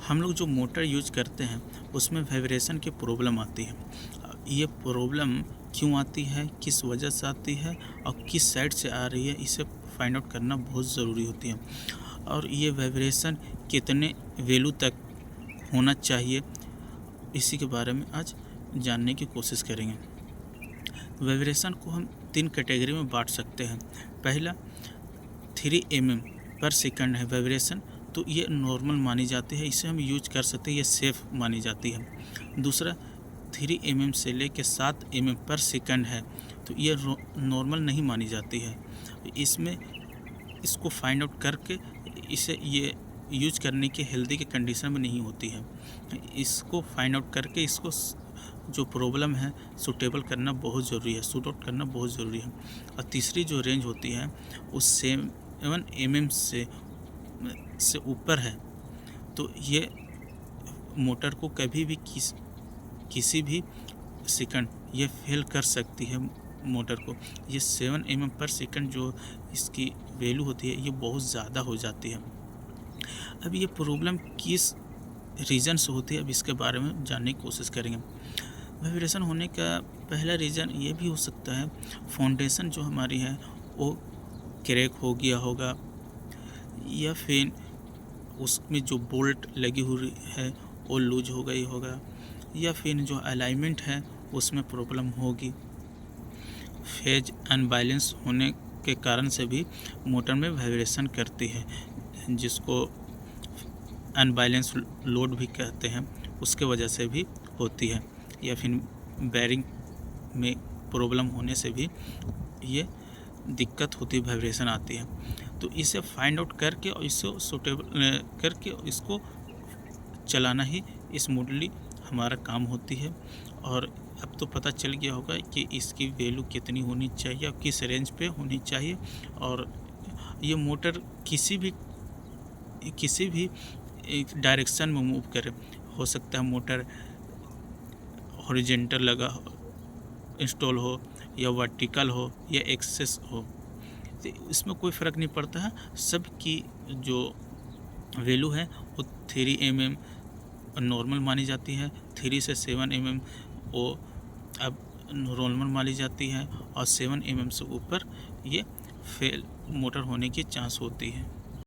हम लोग जो मोटर यूज करते हैं उसमें वाइब्रेशन की प्रॉब्लम आती है। ये प्रॉब्लम क्यों आती है, किस वजह से आती है और किस साइड से आ रही है, इसे फाइंड आउट करना बहुत ज़रूरी होती है। और ये वाइब्रेशन कितने वैल्यू तक होना चाहिए, इसी के बारे में आज जानने की कोशिश करेंगे। वाइब्रेशन को हम 3 कैटेगरी में बांट सकते हैं। पहला 3 mm पर सेकंड है वाइब्रेशन, तो ये नॉर्मल मानी जाती है, इसे हम यूज कर सकते हैं, ये सेफ़ मानी जाती है। दूसरा 3 mm से लेकर 7 mm पर सेकंड है, तो ये नॉर्मल नहीं मानी जाती है। इसको फाइंड आउट करके इसे ये यूज करने की हेल्दी के कंडीशन में नहीं होती है। इसको फाइंड आउट करके इसको जो प्रॉब्लम है सूटेबल करना बहुत ज़रूरी है, सूट आउट करना बहुत ज़रूरी है। और तीसरी जो रेंज होती है उस 7 mm से ऊपर है, तो ये मोटर को कभी भी किसी भी सेकंड ये फेल कर सकती है। मोटर को ये 7 mm पर सेकंड जो इसकी वैल्यू होती है ये बहुत ज़्यादा हो जाती है। अब ये प्रॉब्लम किस रीज़न से होती है, अब इसके बारे में जानने की कोशिश करेंगे। वाइब्रेशन होने का पहला रीज़न ये भी हो सकता है फाउंडेशन जो हमारी है वो क्रैक हो गया होगा, या फिर उसमें जो बोल्ट लगी हुई है वो लूज हो गई होगा, या फिर जो अलाइनमेंट है उसमें प्रॉब्लम होगी। फेज अनबैलेंस होने के कारण से भी मोटर में वाइब्रेशन करती है, जिसको अनबैलेंस लोड भी कहते हैं, उसके वजह से भी होती है। या फिर बैरिंग में प्रॉब्लम होने से भी ये दिक्कत होती है, वाइब्रेशन आती है। तो इसे फाइंड आउट करके और इसको सूटेबल करके इसको चलाना ही स्मूथली हमारा काम होती है। और अब तो पता चल गया होगा कि इसकी वैल्यू कितनी होनी चाहिए और किस रेंज पे होनी चाहिए। और ये मोटर किसी भी एक डायरेक्शन में मूव करे, हो सकता है मोटर हॉरिजॉन्टल लगा इंस्टॉल हो या वर्टिकल हो या एक्सेस हो, तो इसमें कोई फ़र्क नहीं पड़ता है। सब की जो वैल्यू है वो 3 mm नॉर्मल मानी जाती है, 3 से 7 mm वो अब नॉर्मल मानी जाती है, और 7 mm से ऊपर ये फेल मोटर होने की चांस होती है।